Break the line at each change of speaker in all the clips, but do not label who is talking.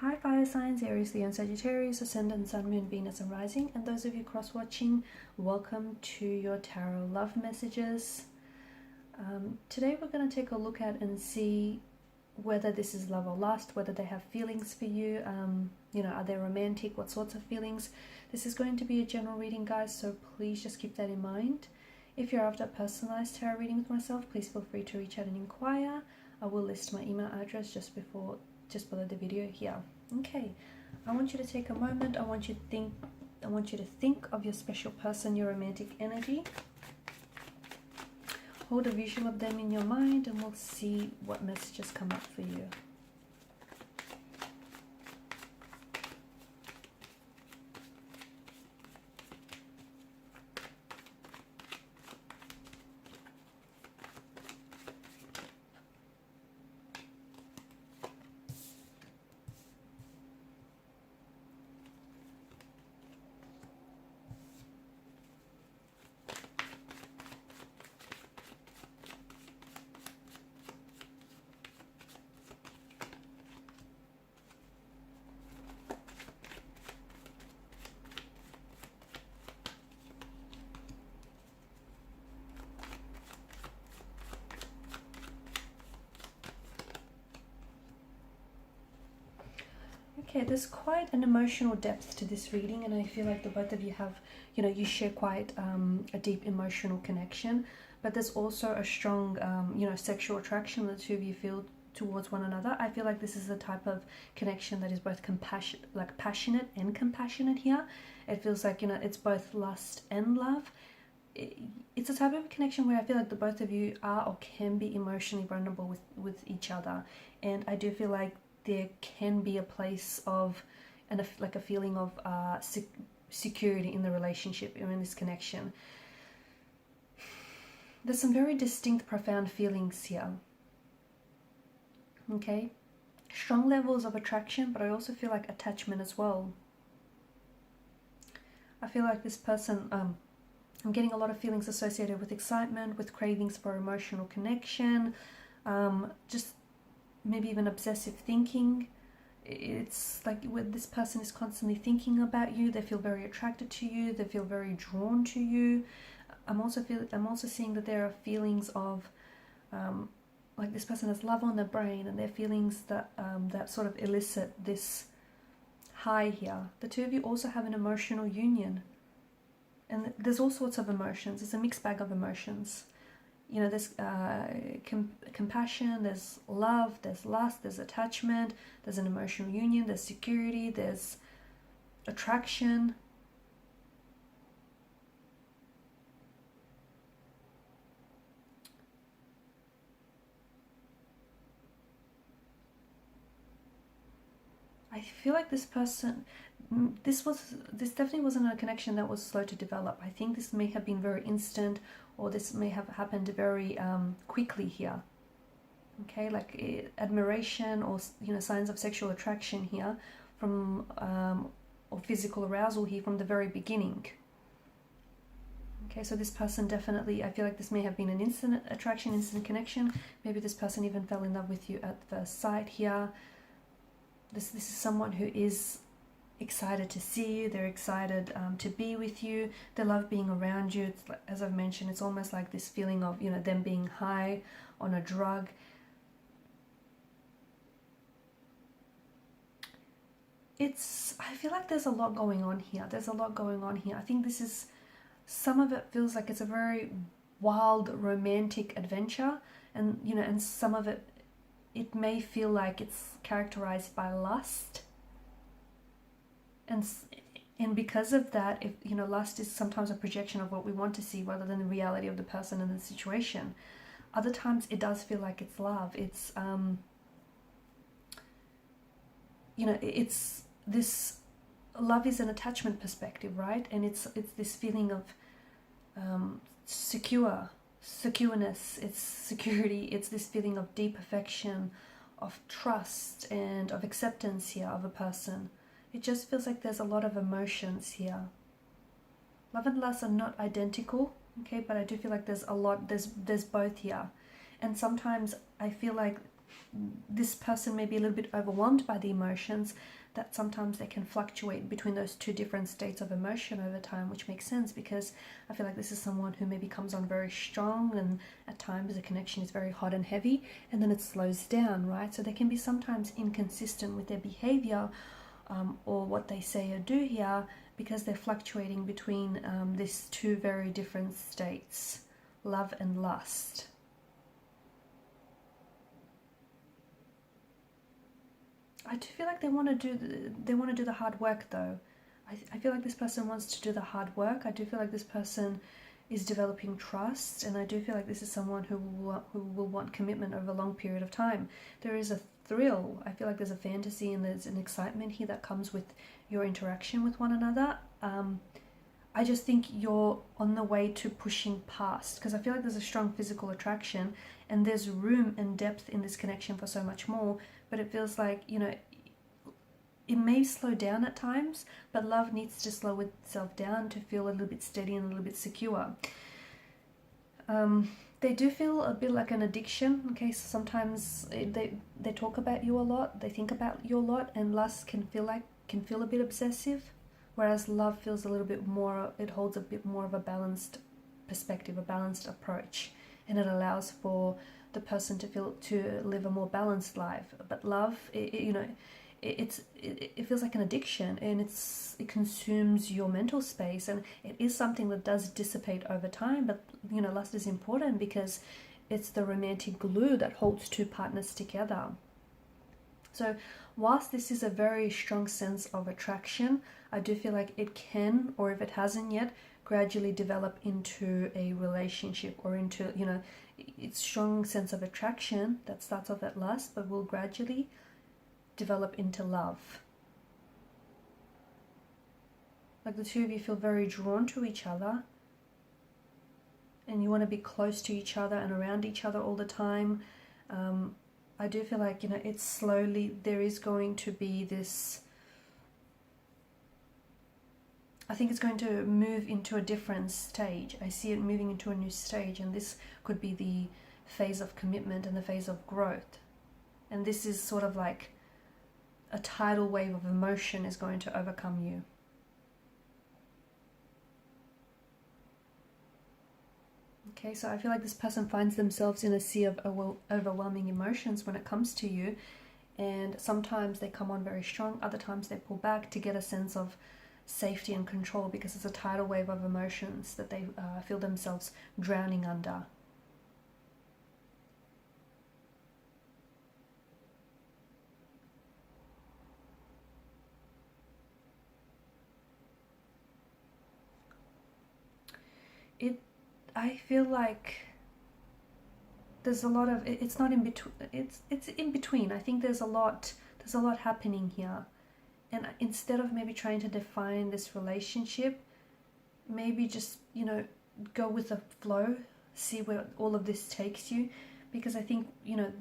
Hi fire signs, Aries, Leo and Sagittarius, Ascendant, Sun, Moon, Venus and Rising. And those of you cross-watching, welcome to your tarot love messages. Today we're going to take a look at and see whether this is love or lust, whether they have feelings for you, are they romantic, what sorts of feelings. This is going to be a general reading, guys, so please just keep that in mind. If you're after a personalized tarot reading with myself, please feel free to reach out and inquire. I will list my email address just below the video here. Okay, I want you to take a moment. I want you to think of your special person, your romantic energy. Hold a visual of them in your mind and we'll see what messages come up for you. Okay, there's quite an emotional depth to this reading, and I feel like the both of you have, you share quite a deep emotional connection, but there's also a strong, sexual attraction the two of you feel towards one another. I feel like this is a type of connection that is both passionate and compassionate here. It feels like, it's both lust and love. It's a type of connection where I feel like the both of you are or can be emotionally vulnerable with each other, and I do feel like there can be a place of a feeling of security in the relationship, in this connection. There's some very distinct, profound feelings here. Okay, strong levels of attraction, but I also feel like attachment as well. I feel like this person, I'm getting a lot of feelings associated with excitement, with cravings for emotional connection, just maybe even obsessive thinking. It's like when this person is constantly thinking about you, they feel very attracted to you, they feel very drawn to you. I'm also seeing that there are feelings of like this person has love on their brain, and their feelings that that sort of elicit this high here. The two of you also have an emotional union, and there's all sorts of emotions. It's a mixed bag of emotions. There's compassion, there's love, there's lust, there's attachment, there's an emotional union, there's security, there's attraction. I feel like this person, this definitely wasn't a connection that was slow to develop. I think this may have been very instant, or this may have happened very quickly here. Okay, like admiration or signs of sexual attraction here from or physical arousal here from the very beginning. Okay, so this person definitely, I feel like this may have been an instant attraction, instant connection. Maybe this person even fell in love with you at first sight here. This is someone who is excited to see you, they're excited to be with you, they love being around you. It's like, as I've mentioned, it's almost like this feeling of, them being high on a drug. I feel like there's a lot going on here. I think some of it feels like it's a very wild, romantic adventure, and, and some of it may feel like it's characterized by lust. And because of that, if lust is sometimes a projection of what we want to see rather than the reality of the person and the situation. Other times it does feel like it's love. It's it's this love is an attachment perspective, right? And it's this feeling of secureness, it's security, it's this feeling of deep affection, of trust and of acceptance here of a person. It just feels like there's a lot of emotions here. Love and lust are not identical, okay, but I do feel like there's a lot, there's both here. And sometimes I feel like this person may be a little bit overwhelmed by the emotions, that sometimes they can fluctuate between those two different states of emotion over time, which makes sense because I feel like this is someone who maybe comes on very strong, and at times the connection is very hot and heavy, and then it slows down, right? So they can be sometimes inconsistent with their behavior or what they say or do here, because they're fluctuating between these two very different states, love and lust. I do feel like they want to do the hard work though. I feel like this person wants to do the hard work. I do feel like this person is developing trust, and I do feel like this is someone who will want commitment over a long period of time. There is a thrill. I feel like there's a fantasy and there's an excitement here that comes with your interaction with one another. I just think you're on the way to pushing past, because I feel like there's a strong physical attraction and there's room and depth in this connection for so much more, but it feels like, you know, it may slow down at times, but love needs to slow itself down to feel a little bit steady and a little bit secure. They do feel a bit like an addiction. Okay, so sometimes they talk about you a lot, they think about you a lot, and lust can feel a bit obsessive, whereas love feels a little bit more, it holds a bit more of a balanced perspective, a balanced approach, and it allows for the person to live a more balanced life. But love, it feels like an addiction, and it consumes your mental space, and it is something that does dissipate over time. But you know, lust is important because it's the romantic glue that holds two partners together. So whilst this is a very strong sense of attraction, I do feel like it can, or if it hasn't yet, gradually develop into a relationship, or into, you know, it's strong sense of attraction that starts off at lust but will gradually develop into love. Like the two of you feel very drawn to each other, and you want to be close to each other and around each other all the time. I do feel like, you know, it's slowly, there is going to be this, I think it's going to move into a different stage. I see it moving into a new stage, and this could be the phase of commitment and the phase of growth. And this is sort of like a tidal wave of emotion is going to overcome you. Okay, so I feel like this person finds themselves in a sea of overwhelming emotions when it comes to you, and sometimes they come on very strong, other times they pull back to get a sense of safety and control, because it's a tidal wave of emotions that they feel themselves drowning under. I feel like there's a lot of, it's not in between, it's in between. I think there's a lot happening here, and instead of maybe trying to define this relationship, maybe just, you know, go with the flow, see where all of this takes you, because I think, you know,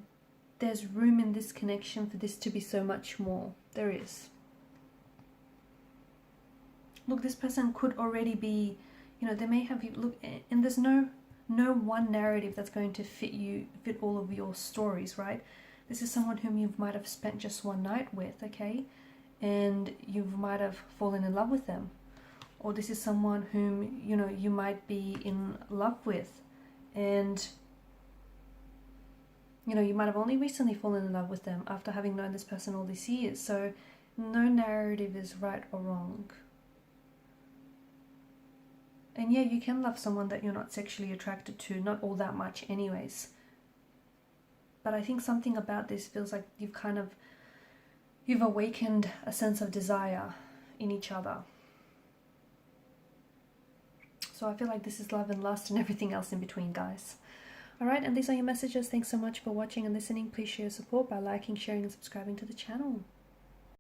there's room in this connection for this to be so much more. There is. Look, this person could already be, you know, they may have you look, and there's no one narrative that's going to fit all of your stories, right? This is someone whom you might have spent just one night with, okay, and you might have fallen in love with them, or this is someone whom, you know, you might be in love with, and you know, you might have only recently fallen in love with them after having known this person all these years. So no narrative is right or wrong. And yeah, you can love someone that you're not sexually attracted to, not all that much anyways. But I think something about this feels like you've awakened a sense of desire in each other. So I feel like this is love and lust and everything else in between, guys. Alright, and these are your messages. Thanks so much for watching and listening. Please show your support by liking, sharing and subscribing to the channel.